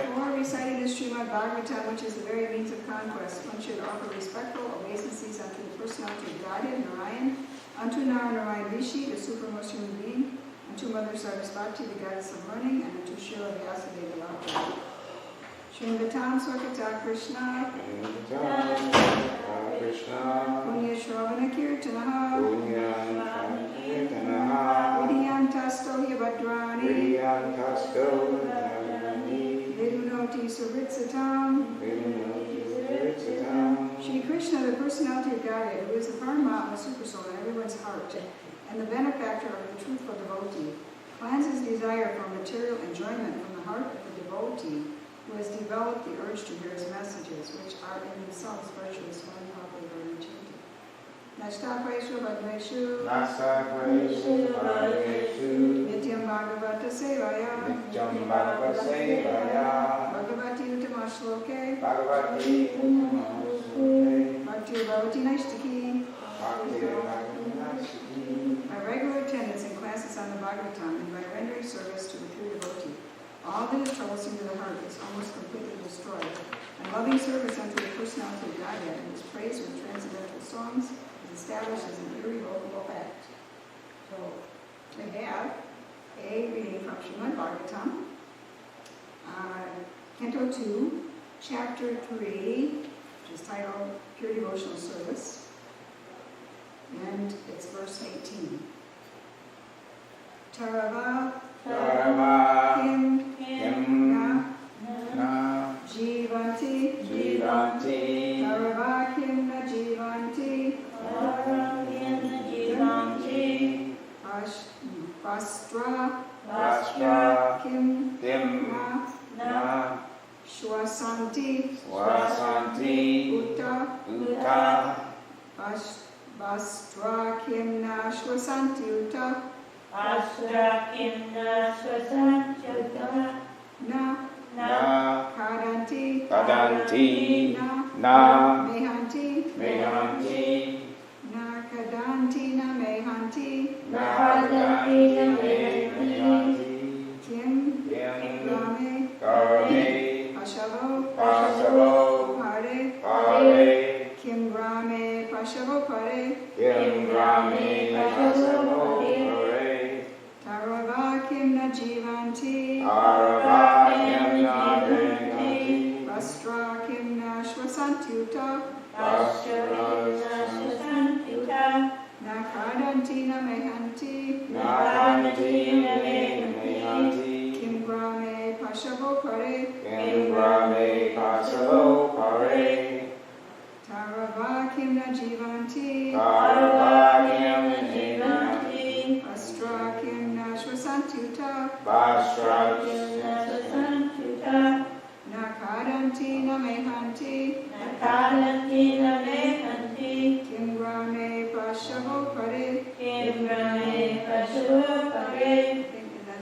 Before reciting the Srimad Bhagavatam, which is the very means of conquest, one should offer respectful obeisances unto the personality of Godhead, Narayan, unto Narayan Rishi, the supremest human being, unto Mother Sarasvati, the goddess of learning, and unto Srila Vyasadeva Lord. Shringatam Swakata Krishna, Punya Shravana Kirtanaha, Vidyantasto Yabhadrani, Vidunoti Suritsatam, Shri Krishna, the personality of Godhead, who is the Paramatma Supersoul in everyone's heart, and the benefactor of the truthful devotee, cleanses desire for material enjoyment from the heart of the devotee, who has developed the urge to hear his messages, which are in themselves virtually so unpopular and enchanting. Nashtapaishu Bhadreshu Nityam Bhagavata Sevaya Bhagavati Utamashloke Bhakti Bhavati Naishtaki. By regular attendance in classes on the Bhagavatam and by rendering service to the pure devotee, all that is troublesome to the heart is almost completely destroyed, and loving service unto the personality of Godhead and his praise with transcendental songs is established as an irrevocable fact. So, we have a reading from Srimad Bhagavatam, Canto 2, Chapter 3, which is titled Pure Devotional Service, and it's verse 18. Tarava Kim Na Jivanti Tarava Kim Na Jivanti Vastra Kim Na Shwasanti Uta Vastra Kim Na Shwasanti Uta Na Kadanti Na Mehanti Na Kadanti Na Mehanti Kim Rame Pashavo Pare Kim Rame Pashavo Pare Tarava Kim Na Jivanti Vastra Kim Na Shwasanti Uta Na Kadanti Na Mehanti Kim Grame Pashavo Pare Tarava Kim Na Jivanti Vastra Kim Na Shwasanti Uta Na Kadanti Na Mehanti Kim Grame Pashavo Pare.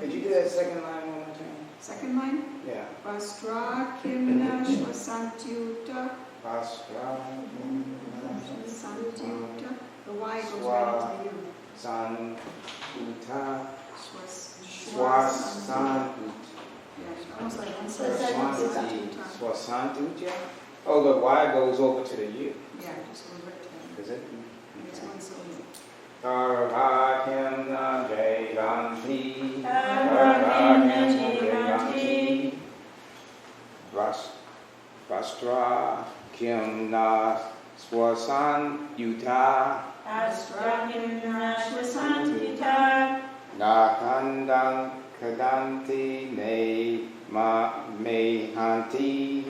Could you do that second line one more time? Second line? Yeah. Vastra Kim Na Shwasanti Uta Vastra Swasantyuta. The Y goes right into the U. Santuta. Swasantyuta. Yeah, almost like one Swasantyuta. Swasantyuta. Oh, the Y goes over to the U. Yeah, just go right to that. Is it? It's one syllable. Tarvakimna Jaivanti. Vastra Kimna Swasantyuta. Nakandang Kadanti Ne Mehanti.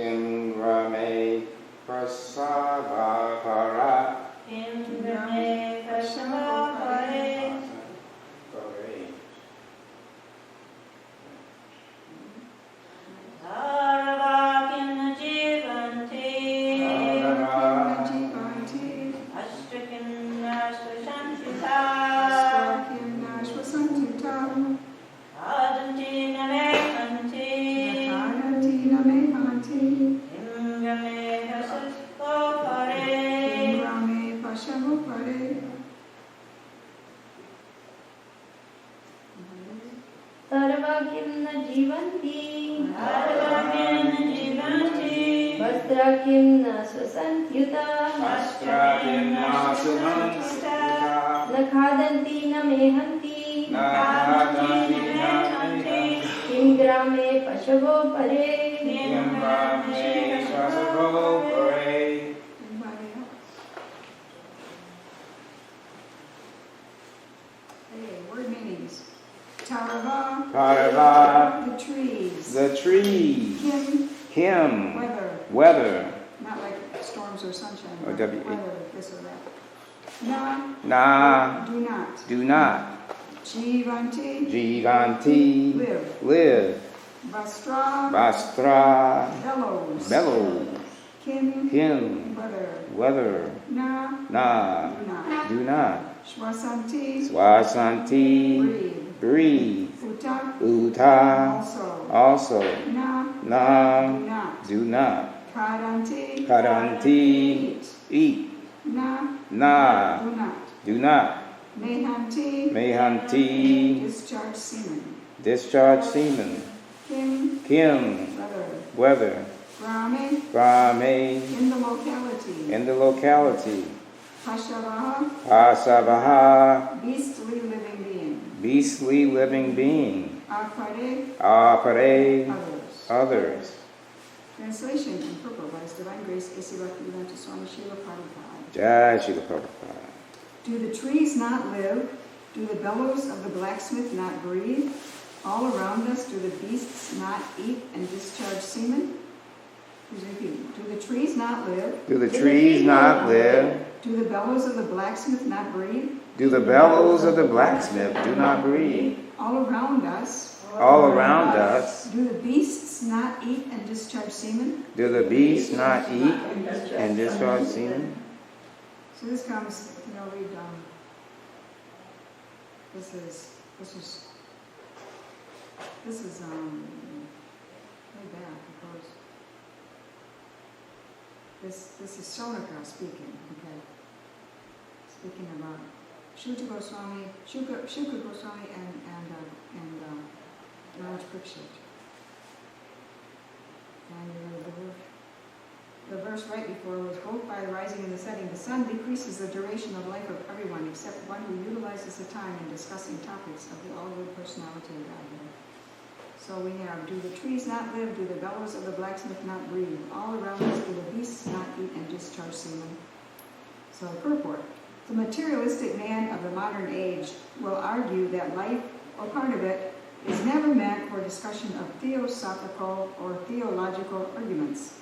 Kim Rame Prasavakara. Word meanings. Tarava. The trees. The trees. Kim. Weather. Not like storms or sunshine. Or weather, this or that. Na. Do not. Jivanti. Live. Vastra. Bellows. Kim. Weather. Na. Do not. Swasanti. Breathe. Uta. Also. Na. Do not. Karanti. Eat. Na. Do not. Mehanti. Discharge semen. Kim. Weather. Brahme. In the locality. Pasavaha. Beastly living being. Apare. Others. Translation in purple by His Divine Grace A.C. Bhaktivedanta Swami Srila Prabhupada. Jai Srila Prabhupada. Do the trees not live? Do the bellows of the blacksmith not breathe? All around us, do the beasts not eat and discharge semen? Please repeat. Do the trees not live? Do the trees not live? Do the bellows of the blacksmith not breathe? Do the bellows of the blacksmith do not breathe? All around us. Do the beasts not eat and discharge semen? Do the beasts not eat and discharge semen? So this comes, read, this is way back, because this is Sonaka speaking, okay? Speaking about Shuka Goswami and Raj Parikshit. And the verse right before was, both by the rising and the setting, the sun decreases the duration of life of everyone except one who utilizes the time in discussing topics of the all-good personality of Godhead. So we have, do the trees not live? Do the bellows of the blacksmith not breathe? All around us, do the beasts not eat and discharge semen? So purport. The materialistic man of the modern age will argue that life, or part of it, is never meant for discussion of theosophical or theological arguments.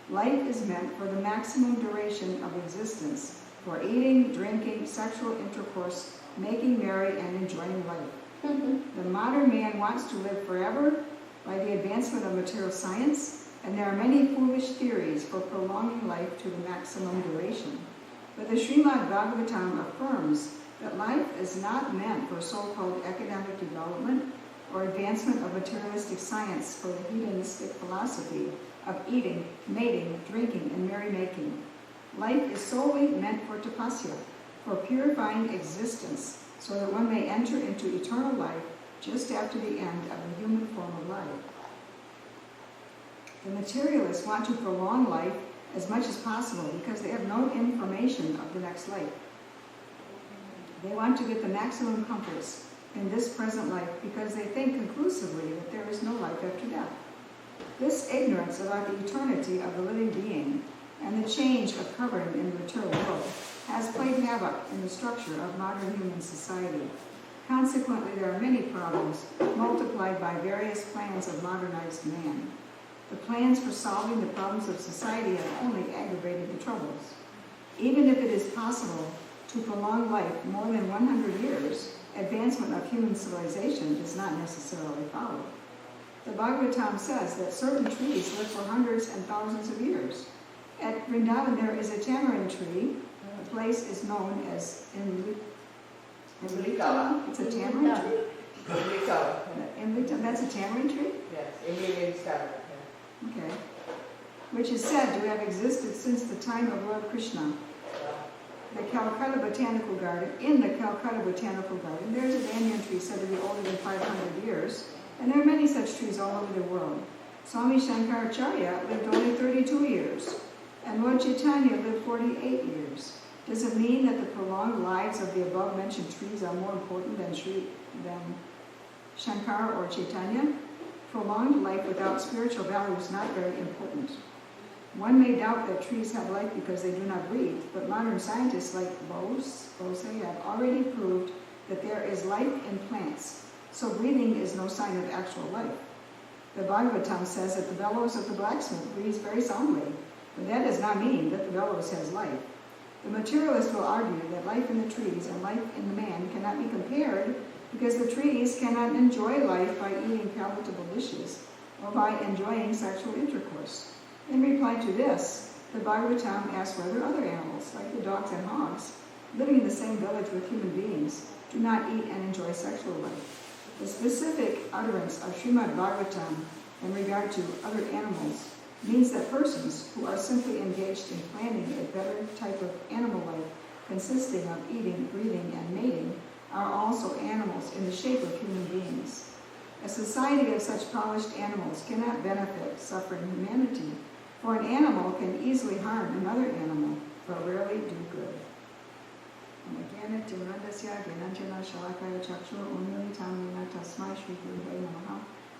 Life is meant for the maximum duration of existence, for eating, drinking, sexual intercourse, making merry, and enjoying life. The modern man wants to live forever by the advancement of material science, and there are many foolish theories for prolonging life to the maximum duration. But the Srimad Bhagavatam affirms that life is not meant for so-called academic development or advancement of materialistic science for the hedonistic philosophy, of eating, mating, drinking, and merrymaking. Life is solely meant for tapasya, for purifying existence, so that one may enter into eternal life just after the end of the human form of life. The materialists want to prolong life as much as possible because they have no information of the next life. They want to get the maximum comforts in this present life because they think conclusively that there is no life after death. This ignorance about the eternity of the living being and the change occurring in the material world has played havoc in the structure of modern human society. Consequently, there are many problems multiplied by various plans of modernized man. The plans for solving the problems of society have only aggravated the troubles. Even if it is possible to prolong life more than 100 years, advancement of human civilization does not necessarily follow. The Bhagavatam says that certain trees live for hundreds and thousands of years. At Vrindavan there is a tamarind tree. The place is known as Imlita. It's a tamarind tree? Imlita, that's a tamarind tree? Yes, Imlita. Okay. Which is said to have existed since the time of Lord Krishna. The Calcutta Botanical Garden, in the Calcutta Botanical Garden, there's a banyan tree said to be older than 500 years, and there are many such trees all over the world. Swami Shankaracharya lived only 32 years, and Lord Chaitanya lived 48 years. Does it mean that the prolonged lives of the above-mentioned trees are more important than Shankara or Chaitanya? Prolonged life without spiritual value is not very important. One may doubt that trees have life because they do not breathe, but modern scientists like Bose have already proved that there is life in plants, so breathing is no sign of actual life. The Bhagavatam says that the bellows of the blacksmith breathes very soundly, but that does not mean that the bellows has life. The materialist will argue that life in the trees and life in the man cannot be compared because the trees cannot enjoy life by eating palatable dishes or by enjoying sexual intercourse. In reply to this, the Bhagavatam asks whether other animals, like the dogs and hogs, living in the same village with human beings, do not eat and enjoy sexual life. The specific utterance of Srimad Bhagavatam in regard to other animals means that persons who are simply engaged in planning a better type of animal life consisting of eating, breathing, and mating are also animals in the shape of human beings. A society of such polished animals cannot benefit suffering humanity, for an animal can easily harm another animal, but rarely do good.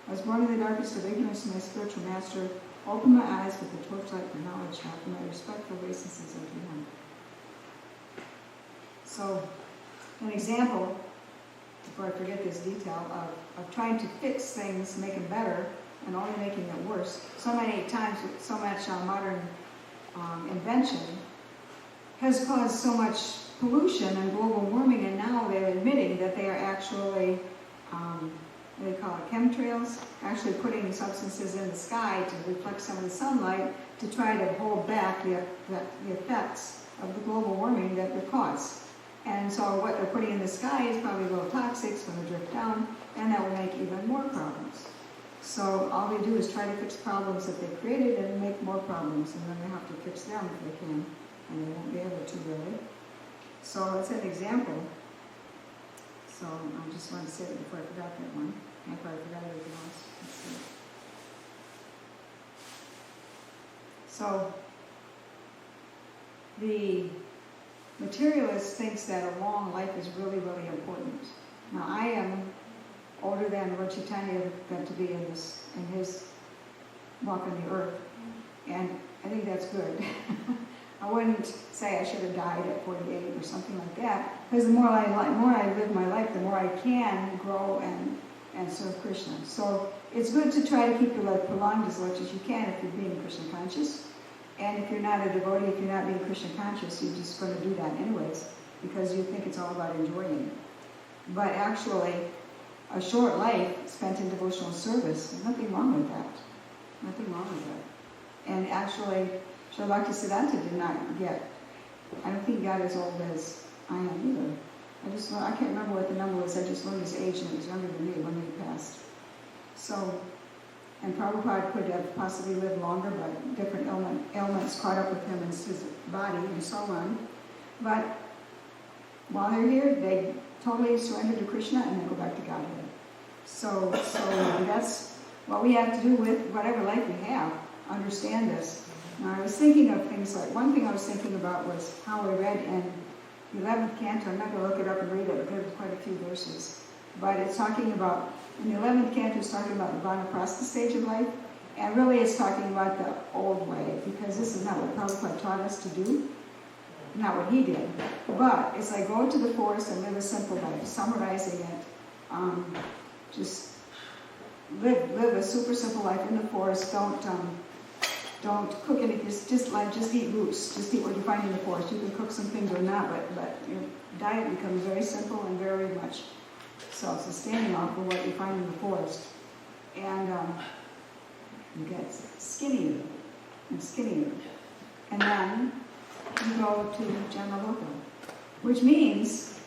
I was born in the darkest of ignorance, and my spiritual master opened my eyes with the torchlight for knowledge, after my respectful obeisances unto him. So, an example, before I forget this detail, of trying to fix things, make them better, and only making it worse. So many times with so much modern invention has caused so much pollution and global warming, and now they're admitting that they are actually, what do they call it, chemtrails, actually putting substances in the sky to reflect some of the sunlight to try to hold back the effects of the global warming that they cause. And so what they're putting in the sky is probably low toxic, it's going to drift down, and that will make even more problems. So all they do is try to fix problems that they created and make more problems, and then they have to fix them if they can, and they won't be able to really. So it's an example. So I just wanted to say it before I forgot that one. I probably forgot everything else. Let's see. So the materialist thinks that a long life is really, really important. Now I am older than Lord Chaitanya got to be in his walk on the earth, and I think that's good. I wouldn't say I should have died at 48 or something like that, because the more I live my life, the more I can grow and serve Krishna. So it's good to try to keep your life prolonged as much as you can if you're being Krishna conscious. And if you're not a devotee, if you're not being Krishna conscious, you're just going to do that anyways, because you think it's all about enjoying. But actually, a short life spent in devotional service, there's nothing wrong with that. Nothing wrong with that. And actually, Srila Bhaktisiddhanta did not get, I don't think he got as old as I am either. I can't remember what the number was, I just learned his age, and it was younger than me when he passed. So, And Prabhupada could have possibly lived longer, but different ailments caught up with him and his body and so on. But while they're here, they totally surrender to Krishna and then go back to Godhead. So that's what we have to do with whatever life we have. Understand this. Now, I was thinking of things like, one thing I was thinking about was how I read in the 11th canto. I'm not going to look it up and read it, but there's quite a few verses. But it's talking about, in the 11th canto, it's talking about the Vanaprastha stage of life. And really it's talking about the old way, because this is not what Prabhupada taught us to do. Not what he did. But it's like go to the forest and live a simple life, summarizing it. Just live a super simple life in the forest. Don't cook anything. Just eat roots. Just eat what you find in the forest. You can cook some things or not, but your diet becomes very simple and very much self-sustaining off of what you find in the forest. And you get skinnier and skinnier. And then you go to Janaloka, which means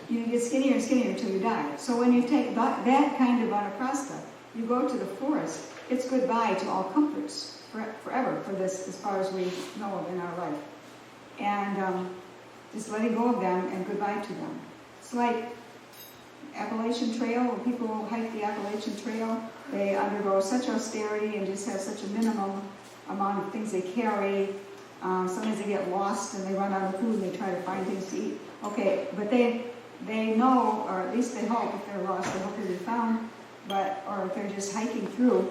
you get skinnier and skinnier until you die. So when you take that kind of vanaprastha, you go to the forest, it's goodbye to all comforts forever for this, as far as we know of in our life. And just letting go of them and goodbye to them. It's like Appalachian Trail, when people hike the Appalachian Trail, they undergo such austerity and just have such a minimum amount of things they carry. Sometimes they get lost and they run out of food and they try to find things to eat. Okay, but they know, or at least they hope, if they're lost, they hope they'll be found. Or if they're just hiking through,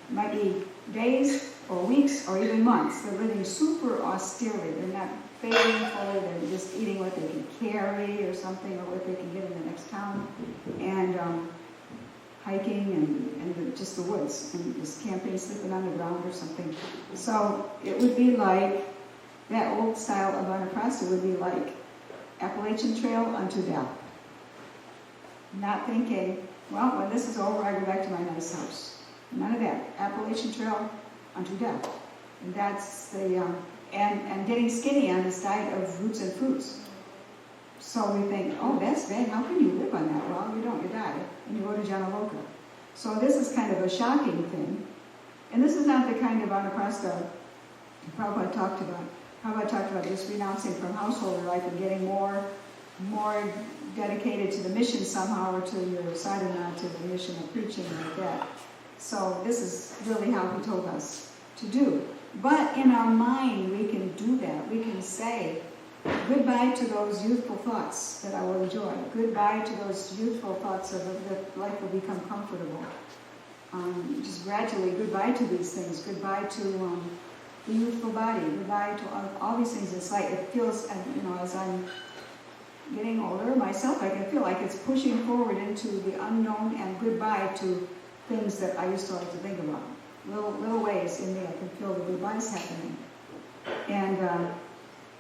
it might be days or weeks or even months. They're living super austerely. They're not bathing fully. They're just eating what they can carry or something, or what they can get in the next town. And hiking and just the woods, and just camping, sleeping on the ground or something. So it would be like, that old style of vanaprastha would be like Appalachian Trail unto death. Not thinking, well, when this is over, I go back to my nice house. None of that. Appalachian Trail unto death. And that's the, and getting skinny on this diet of roots and fruits. So we think, oh, that's bad. How can you live on that? Well, you don't, you die. And you go to Janaloka. So this is kind of a shocking thing. And this is not the kind of vanaprastha Prabhupada talked about. Prabhupada talked about just renouncing from householder life and getting more dedicated to the mission somehow, or to your sadhana, to the mission of preaching, like that. So this is really how he told us to do. But in our mind, we can do that. We can say, goodbye to those youthful thoughts that I will enjoy. Goodbye to those youthful thoughts of that life will become comfortable. Just gradually, goodbye to these things. Goodbye to the youthful body. Goodbye to all these things. It's like, it feels, as I'm getting older myself, I can feel like it's pushing forward into the unknown, and goodbye to things that I used to like to think about. Little ways in me, I can feel the goodbyes happening. And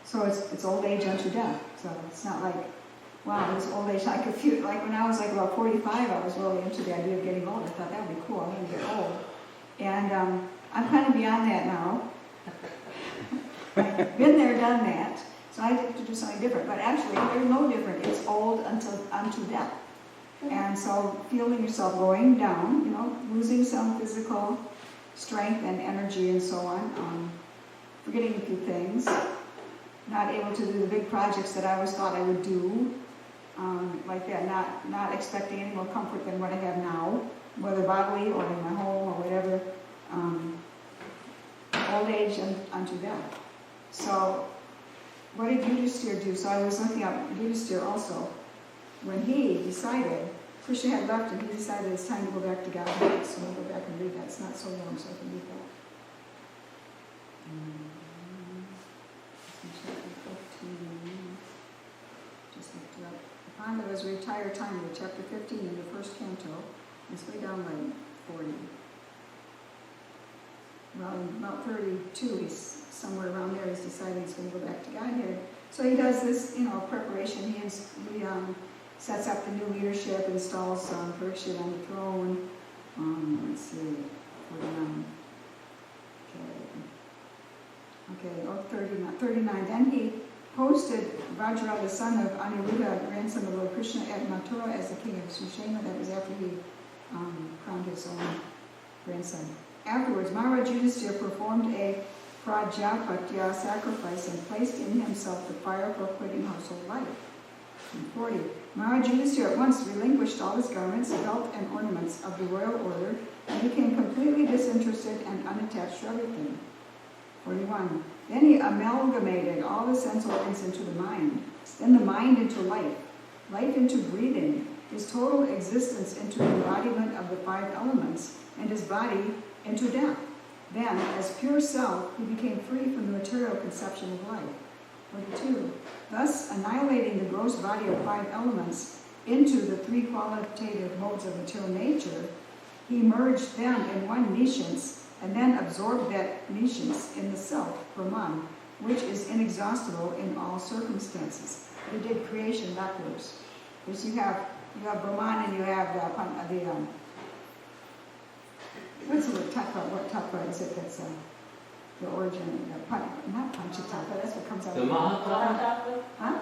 so it's old age unto death. So it's not like, wow, this old age, I could feel, like when I was like about 45, I was really into the idea of getting old. I thought that would be cool, I'm going to get old. And I'm kind of beyond that now. I've been there, done that. So I have to do something different. But actually, there's no different. It's old unto death. And so feeling yourself going down, losing some physical strength and energy and so on, forgetting a few things, not able to do the big projects that I always thought I would do, like that, not expecting any more comfort than what I have now, whether bodily or in my home or whatever, old age unto death. So what did Yudhisthira do? So I was looking up Yudhisthira also. When he decided, Krishna had left and he decided it's time to go back to Godhead. So we'll go back and read that. It's not so long, so I can read that. Just looked it up. Pandava's retired time in chapter 15 in the first canto. It's way down by 40. Well, in about 32, he's somewhere around there. He's decided he's going to go back to Godhead. So he does this, preparation. He sets up the new leadership, installs Parikshit on the throne. Let's see, 49. Okay, 39. Then he posted Vajra, the son of Aniruddha, grandson of Lord Krishna, at Mathura as the king of Sushema. That was after he crowned his own grandson. Afterwards, Maharaj Yudhisthira performed a Prajapatya sacrifice and placed in himself the fire for quitting household life. And 40. Maharaj Yudhisthira at once relinquished all his garments, belt, and ornaments of the royal order and became completely disinterested and unattached to everything. 41. Then he amalgamated all the sense organs into the mind, then the mind into life, life into breathing, his total existence into the embodiment of the 5 elements, and his body into death. Then, as pure self, he became free from the material conception of life. 42. Thus, annihilating the gross body of 5 elements into the 3 qualitative modes of material nature, he merged them in one niscience, and then absorbed that niscience in the self, Brahman, which is inexhaustible in all circumstances. He did creation backwards. Because you have Brahman and you have what's the word, tattva? What tattva is it that's the origin? Not panchatattva, that's what comes out of the Mahatattva? Huh?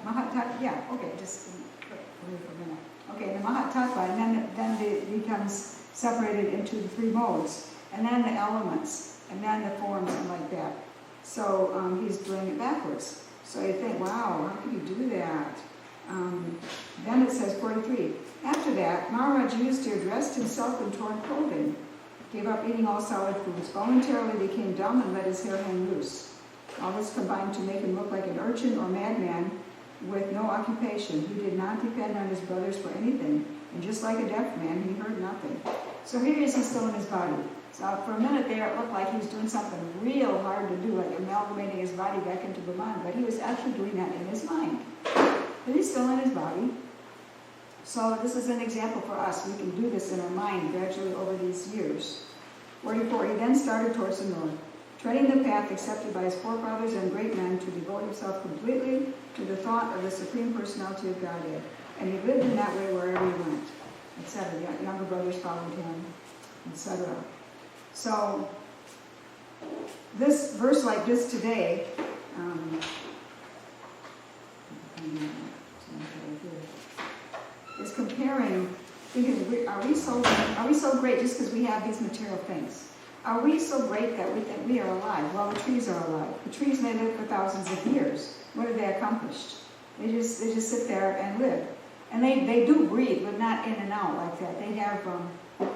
Mahatattva, yeah, okay, just wait for a minute. Okay, the Mahatattva, and then it becomes separated into the 3 modes, and then the elements, and then the forms, and like that. So he's doing it backwards. So you think, wow, how can you do that? Then it says 43. After that, Maharaj Yudhisthira dressed himself in torn clothing, gave up eating all solid foods, voluntarily became dumb, and let his hair hang loose. All this combined to make him look like an urchin or madman with no occupation. He did not depend on his brothers for anything, and just like a deaf man, he heard nothing. So here he is, he's still in his body. So for a minute there, it looked like he was doing something real hard to do, like amalgamating his body back into Brahman, but he was actually doing that in his mind. But he's still in his body. So this is an example for us. We can do this in our mind gradually over these years. 44, he then started towards the north, treading the path accepted by his forefathers and great men to devote himself completely to the thought of the Supreme Personality of Godhead. And he lived in that way wherever he went, etc. The younger brothers followed him, etc. So this verse like this today, is comparing, thinking, are we so great just because we have these material things? Are we so great that we think we are alive? Well, the trees are alive. The trees may live for thousands of years. What have they accomplished? They just sit there and live. And they do breathe, but not in and out like that. They have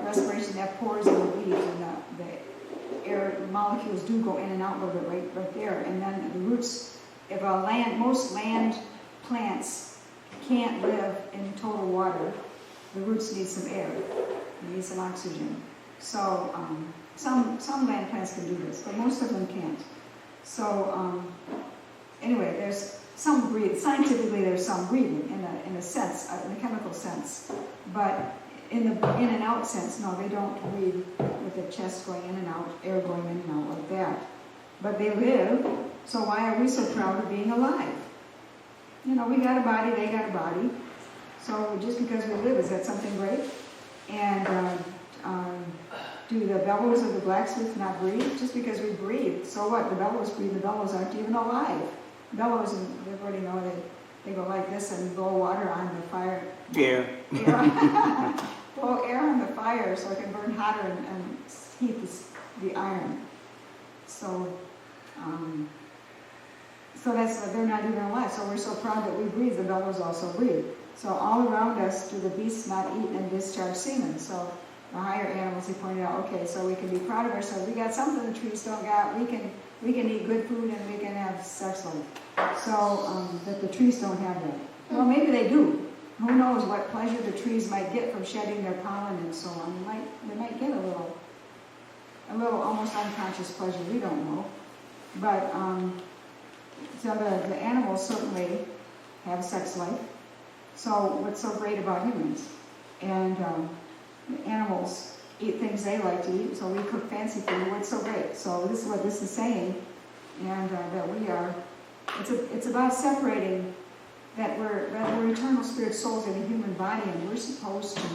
respiration that pores in the leaves, and the air molecules do go in and out a little bit right there. And then the roots, most land plants can't live in total water. The roots need some air. They need some oxygen. So some land plants can do this, but most of them can't. So anyway, there's some breathing. Scientifically, there's some breathing in a sense, in a chemical sense. But in the in and out sense, no, they don't breathe with the chest going in and out, air going in and out like that. But they live. So why are we so proud of being alive? You know, we got a body, they got a body. So just because we live, is that something great? And do the bellows of the blacksmith not breathe? Just because we breathe, so what? The bellows breathe, the bellows aren't even alive. Bellows, everybody know they go like this and blow water on the fire. Yeah. Blow air on the fire so it can burn hotter and heat the iron. So they're not even alive. So we're so proud that we breathe. The bellows also breathe. So all around us do the beasts not eat and discharge semen. So the higher animals, he pointed out, okay, so we can be proud of ourselves. We got something the trees don't got. We can eat good food and we can have sex life. So that the trees don't have that. Well, maybe they do. Who knows what pleasure the trees might get from shedding their pollen and so on. They might get a little almost unconscious pleasure. We don't know. But so the animals certainly have sex life. So what's so great about humans? And the animals eat things they like to eat, so we cook fancy food. What's so great? So this is what this is saying, and that we are. It's about separating that we're eternal spirit souls in a human body, and we're supposed to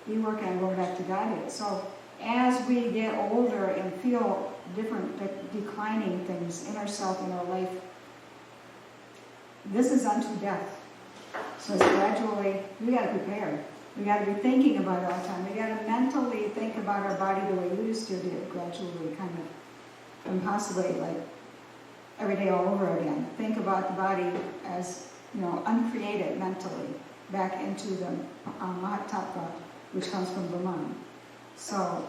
be working on going back to Godhead. So as we get older and feel different declining things in ourselves, in our life, this is unto death. So it's gradually, we got to prepare. We got to be thinking about it all the time. We got to mentally think about our body the way we used to do, gradually, kind of, and possibly like every day all over again. Think about the body as, uncreated mentally, back into the Mahatattva, which comes from the mind. So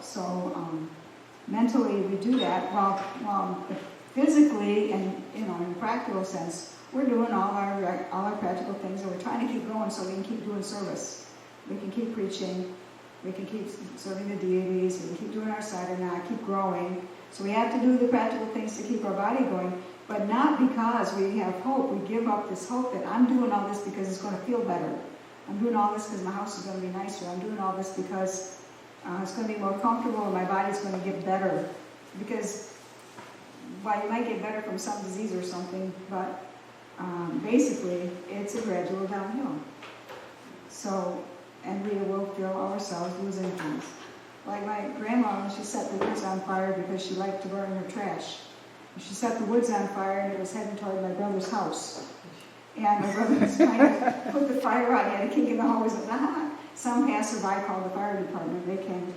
mentally we do that, while physically and in practical sense, we're doing all our practical things, and we're trying to keep going so we can keep doing service. We can keep preaching, we can keep serving the deities, we can keep doing our sadhana, keep growing. So we have to do the practical things to keep our body going, but not because we have hope. We give up this hope that I'm doing all this because it's going to feel better. I'm doing all this because my house is going to be nicer. I'm doing all this because it's going to be more comfortable and my body's going to get better. Because, while you might get better from some disease or something, but basically it's a gradual downhill. So, and we will feel ourselves losing things. Like my grandma, when she set the woods on fire because she liked to burn her trash. She set the woods on fire and it was heading toward my brother's house. And my brother was trying to put the fire out. He had a kink in the hose. Some passerby called the fire department. They came.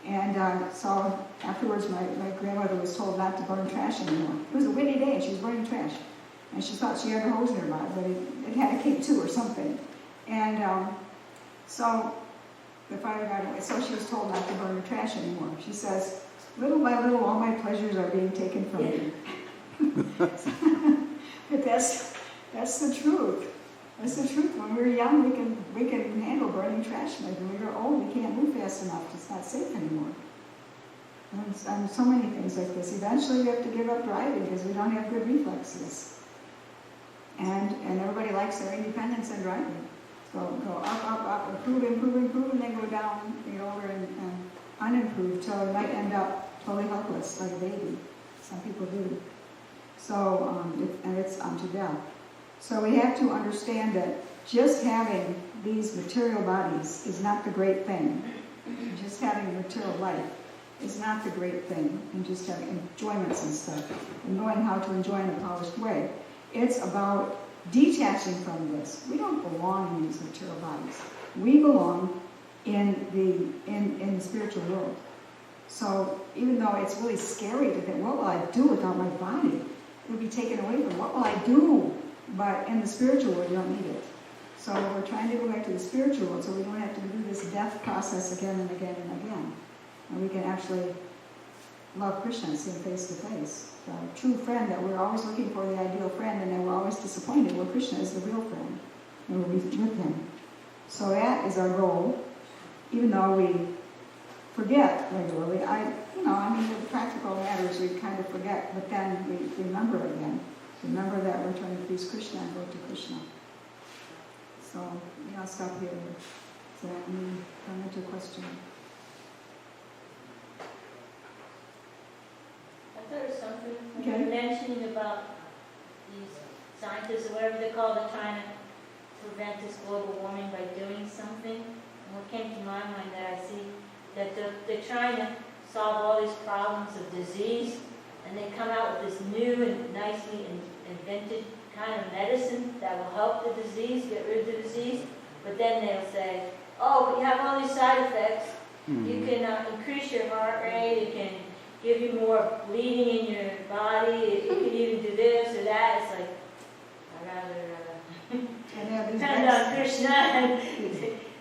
And so afterwards, my grandmother was told not to burn trash anymore. It was a windy day and she was burning trash. And she thought she had her hose nearby, but it had a kink too or something. And so the fire got away. So she was told not to burn her trash anymore. She says, little by little, all my pleasures are being taken from me. But that's the truth. That's the truth. When we're young, we can handle burning trash. Like when we're old, we can't move fast enough. It's not safe anymore. And so many things like this. Eventually, we have to give up driving because we don't have good reflexes. And everybody likes their independence in driving. So go up, improve, and then go down, over and unimproved till it might end up totally helpless, like a baby. Some people do. So, and it's unto death. So we have to understand that just having these material bodies is not the great thing. Just having a material life is not the great thing, and just having enjoyments and stuff, and knowing how to enjoy in a polished way. It's about detaching from this. We don't belong in these material bodies. We belong in the spiritual world. So even though it's really scary to think, what will I do without my body? It will be taken away from. What will I do? But in the spiritual world, you don't need it. So we're trying to go back to the spiritual world so we don't have to do this death process again and again and again. And we can actually love Krishna and see him face to face. The true friend that we're always looking for, the ideal friend, and then we're always disappointed. Well, Krishna is the real friend, and we'll be with him. So that is our goal, even though we forget regularly. The practical matters we kind of forget, but then we remember again. Remember that we're trying to please Krishna and go to Krishna. So, I'll stop here. So that come into a question. I thought it was something when you were mentioning about these scientists or whatever they call it, trying to prevent this global warming by doing something. And what came to my mind that I see that they're trying to solve all these problems of disease, and they come out with this new and nicely invented kind of medicine that will help the disease, get rid of the disease, but then they'll say, oh, but you have all these side effects. Mm-hmm. You can increase your heart rate, it can give you more bleeding in your body, it can even do this or that. It's like, I'd rather depend on Krishna. I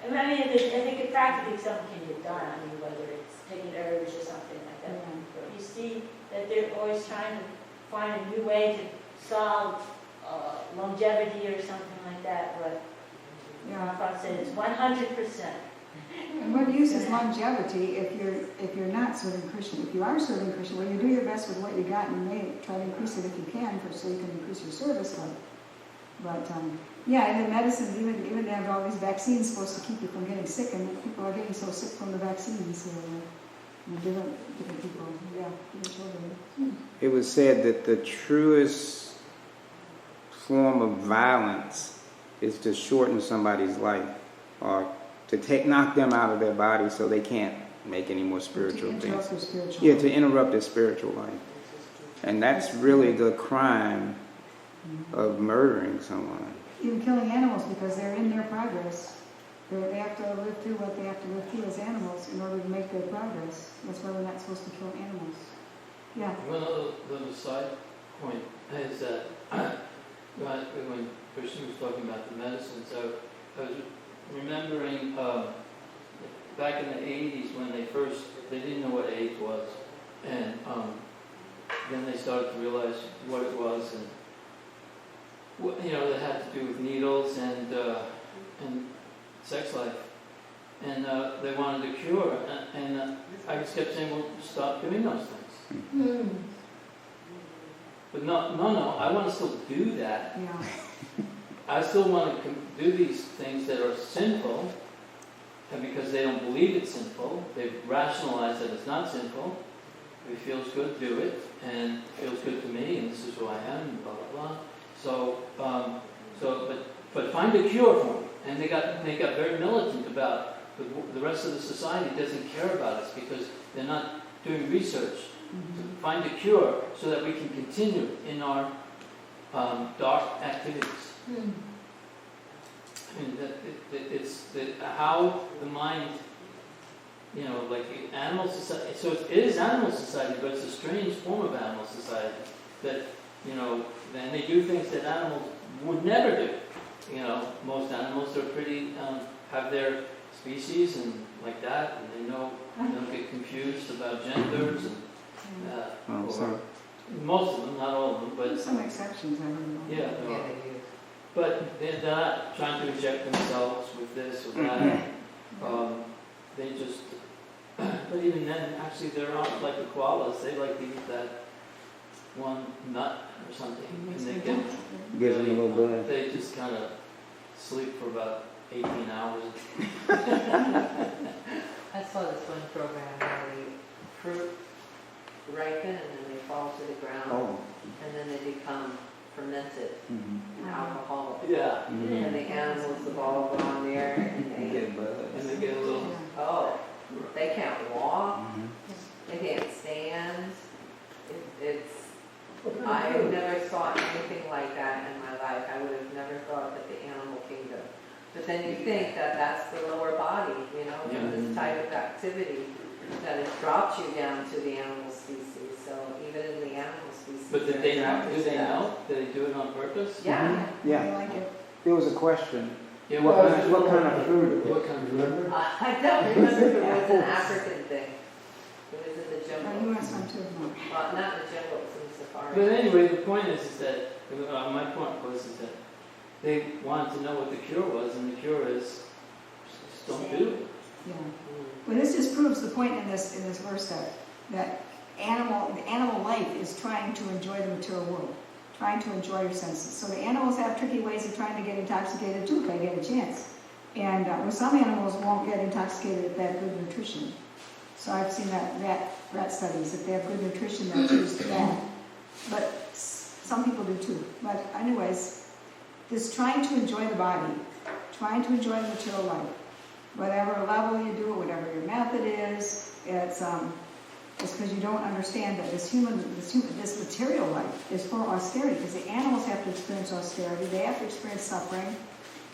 think practically something can get done. Whether it's taking herbs or something like that. Mm-hmm. But you see that they're always trying to find a new way to solve longevity or something like that. But Prabhupada said it's 100%. And what use is longevity if you're not serving Krishna? If you are serving Krishna, well, you do your best with what you got, and you may try to increase it if you can, so you can increase your service life. But and the medicines, even they have all these vaccines supposed to keep you from getting sick, and people are getting so sick from the vaccines. Different people, different children. It was said that the truest form of violence is to shorten somebody's life, or to knock them out of their body so they can't make any more spiritual things. To interrupt their spiritual life. And that's really the crime of murdering someone. Even killing animals because they're in their progress. They have to live through what they have to live through as animals in order to make their progress. That's why we're not supposed to kill animals. Yeah. One other side point is that when Krishna was talking about the medicine, so I was remembering back in the 80s when they didn't know what AIDS was, and then they started to realize what it was, and what, that had to do with needles and sex life, and they wanted a cure, and I just kept saying, well, stop doing those things. Mm. But no, I want to still do that. Yeah. I still want to do these things that are sinful, and because they don't believe it's sinful, they've rationalized that it's not sinful. If it feels good, do it, and it feels good to me, and this is who I am, and blah blah blah. But find a cure for them. And they got very militant about the rest of the society doesn't care about us because they're not doing research to find a cure so that we can continue in our dark activities. Mm. I mean, it's how the mind, like animal society. So it is animal society, but it's a strange form of animal society that, and they do things that animals would never do. Most animals are pretty, have their species and like that, and they don't get confused about genders and, most of them, not all of them, but Some exceptions, I don't know. yeah, there are. But they're not trying to inject themselves with this or that. They just, but even then, actually, they're not like the koalas. They like to eat that one nut or something, and they get Gives them a little blood. They just kind of sleep for about 18 hours. I saw this one program where the fruit ripen and then they fall to the ground and then they become fermented in alcohol. Yeah. And the animals, the ball go on there and they And they get a little. they can't walk, they can't stand. I never saw anything like that in my life. I would have never thought that the animal kingdom. But then you think that that's the lower body, from this type of activity, that it drops you down to the animal species. So even in the animal species. But did they not? Do they know? Did they do it on purpose? Yeah. Yeah. I like it. There was a question. Yeah. What kind of food? What kind of remember? I don't remember if it was an African thing. It was in the Oh, jungle. you want some too? No. Well, not in the jungle, it was in the safari. But anyway, the point is that my point was that they wanted to know what the cure was, and the cure is just don't do it. Yeah. Well, this just proves the point in this verse that the animal life is trying to enjoy the material world, trying to enjoy your senses. So the animals have tricky ways of trying to get intoxicated too if they get a chance. And some animals won't get intoxicated if they have good nutrition. So I've seen that rat studies, if they have good nutrition, they'll choose that. But some people do too. But anyways, this trying to enjoy the body, trying to enjoy the material life, whatever level you do it, whatever your method is, it's because you don't understand that this material life is for austerity, because the animals have to experience austerity, they have to experience suffering,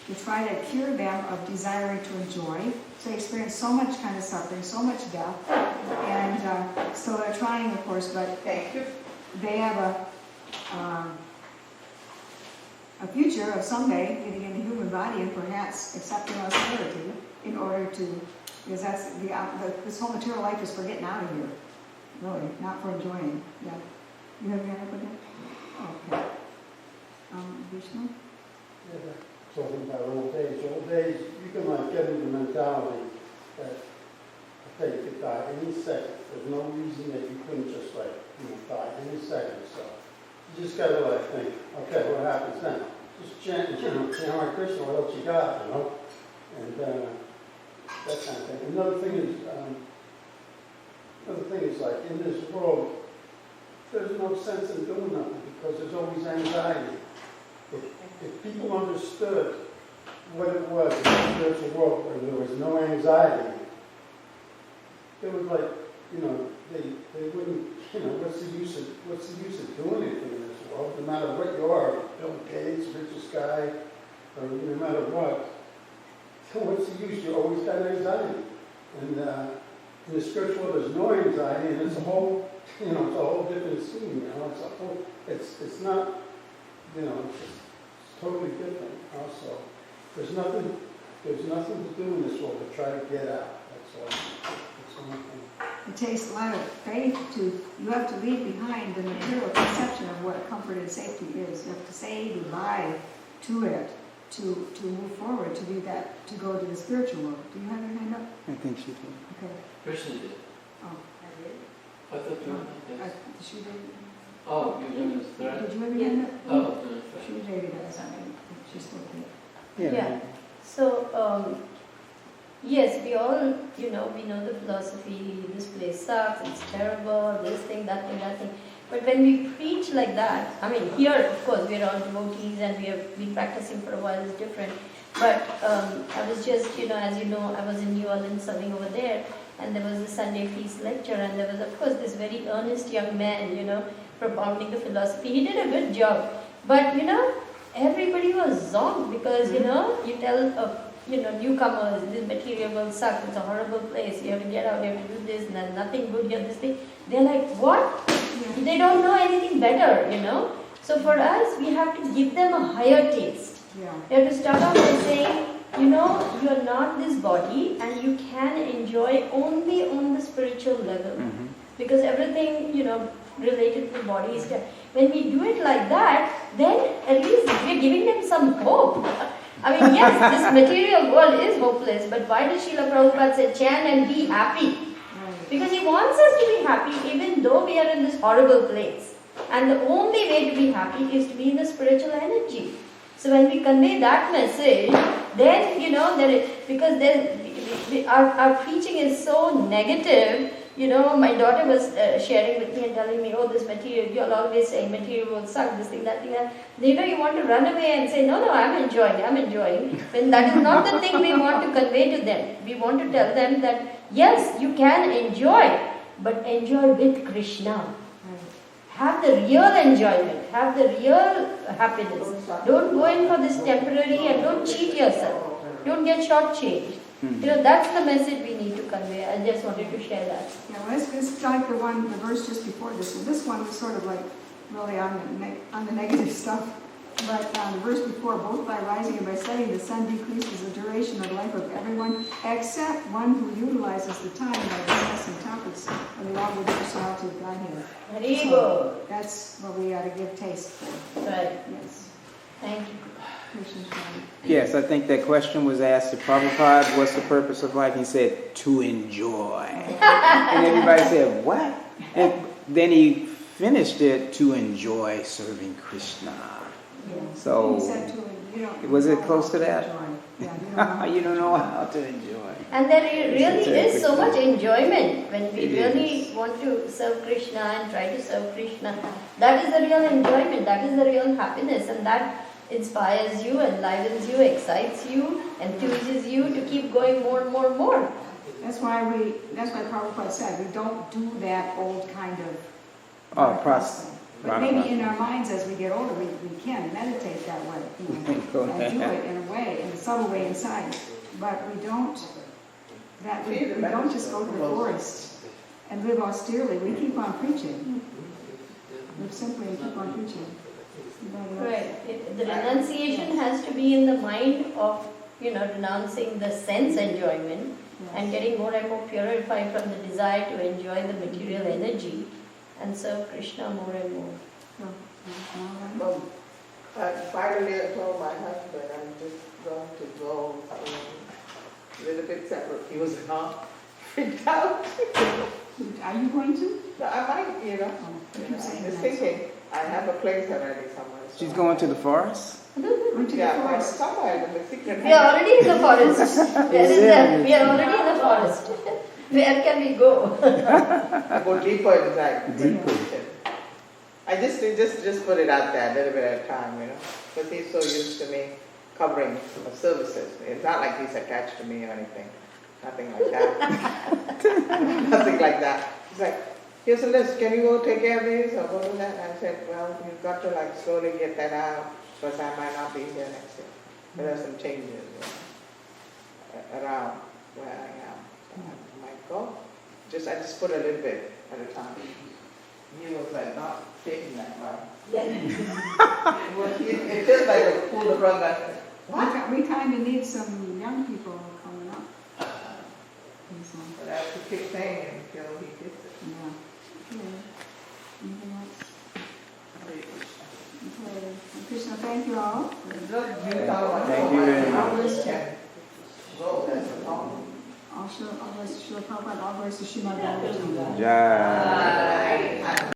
to try to cure them of desiring to enjoy. So they experience so much kind of suffering, so much death, and so they're trying, of course, but they have a future of someday getting in the human body and perhaps accepting austerity in order to, because that's this whole material life is for getting out of here, really, not for enjoying. Yeah. You have your hand up again? Okay. Vishnu? Yeah, talking about old age. Old age, you can get into the mentality that, okay, you could die any second. There's no reason that you couldn't just die any second. So you just gotta think, okay, what happens then? Just chant Hare Krishna, what else you got, And that kind of thing. Another thing is like in this world, there's no sense in doing nothing because there's always anxiety. If people understood what it was in the spiritual world where there was no anxiety, they would they wouldn't, what's the use of doing anything in this world? No matter what you are, Bill Gates, richest guy, or no matter what, what's the use? You always got anxiety. And in the spiritual, there's no anxiety, and it's a whole, it's a whole different scene. It's a whole, it's not, it's totally different. Also, there's nothing to do in this world to try to get out. That's all. That's the only thing. It takes a lot of faith you have to leave behind the material conception of what comfort and safety is. You have to say goodbye to it, to move forward, to do that, to go to the spiritual world. Do you have your hand up? I think she did. Okay. Krishna did. Oh, I did. I thought you were yes. she did. Oh, you're doing this thread? Did you have your hand up? Oh, doing this She thread. maybe does. I mean, she's still here. Yeah. So, yes, we all, we know the philosophy, this place sucks, it's terrible, this thing, that thing, that thing. But when we preach like that, I mean, here, of course, we're all devotees and we have been practicing for a while, it's different. But I was just, as you know, I was in New Orleans serving over there, and there was a Sunday feast lecture, and there was, of course, this very earnest young man, propounding the philosophy. He did a good job. But, everybody was zonked because, you tell newcomers, this material world sucks, it's a horrible place, you have to get out, you have to do this, and nothing good here, this thing. They're like, what? Yeah. They don't know anything better, So for us, we have to give them a higher taste. Yeah. We have to start off by saying, you are not this body and you can enjoy only on the spiritual level. Mm-hmm. Because everything, related to the body is there. When we do it like that, then at least we're giving them some hope. I mean, yes, this material world is hopeless, but why does Srila Prabhupada say chant and be happy? Because he wants us to be happy even though we are in this horrible place. And the only way to be happy is to be in the spiritual energy. So when we convey that message, then, because our preaching is so negative. My daughter was sharing with me and telling me, oh, this material, you're always saying material will suck, this thing, that thing. And, you want to run away and say, no, I'm enjoying. When that is not the thing we want to convey to them. We want to tell them that, yes, you can enjoy, but enjoy with Krishna. Have the real enjoyment, have the real happiness. Don't go in for this temporary and don't cheat yourself. Don't get shortchanged. That's the message we need to convey. I just wanted to share that. Yeah, well, it's like the verse just before this. So this one was sort of like really on the negative stuff. But the verse before, both by rising and by setting, the sun decreases the duration of life of everyone, except one who utilizes the time by discussing topics of the Lord with personality of Godhead. So that's what we ought to give taste for. Right. Yes. Thank you. Yes, I think that question was asked to Prabhupada, what's the purpose of life? He said, to enjoy. And everybody said, what? And then he finished it, to enjoy serving Krishna. Yeah. So, was it close to that? Yeah, you don't know how to enjoy. And there really is so much enjoyment when we really want to serve Krishna and try to serve Krishna. That is the real enjoyment, that is the real happiness, and that inspires you, enlivens you, excites you, enthuses you to keep going more and more and more. That's why Prabhupada said we don't do that old kind of process. But maybe in our minds as we get older, we can meditate that way, and do it in a way, in a subtle way inside. But we don't just go to the forest and live austerely. We keep on preaching. We simply keep on preaching. Right. The renunciation has to be in the mind of, renouncing the sense enjoyment and getting more and more purified from the desire to enjoy the material energy and serve Krishna more and more. Well, finally I told my husband I'm just going to go a little bit separate. He was not freaked out. Are you going to? No, I might, I'm just thinking, I have a place already somewhere. So She's going to the forest? Going to the forest. Somewhere in the secret. We are already in the forest. Where is that? We are already in the forest. Where can we go? I go deeper inside. Deeper. I just put it out there a little bit at a time, because he's so used to me covering the services. It's not like he's attached to me or anything. Nothing like that. Nothing like that. He's like, here's a list. Can you go take care of this or go do that? And I said, well, you've got to slowly get that out because I might not be here next year. There are some changes. around where I am. So I might go. I just put a little bit at a time. He was like not taking that right. It feels like a pull the rug out. What? We kind of need some young people coming up. And so, But I have to keep saying it until he gets it. yeah. Okay. Anything else? Okay. Krishna, thank you all. Thank you very much. All glories to That's the problem. Srila Prabhupada, all glories to Srimad Bhagavatam. Jai.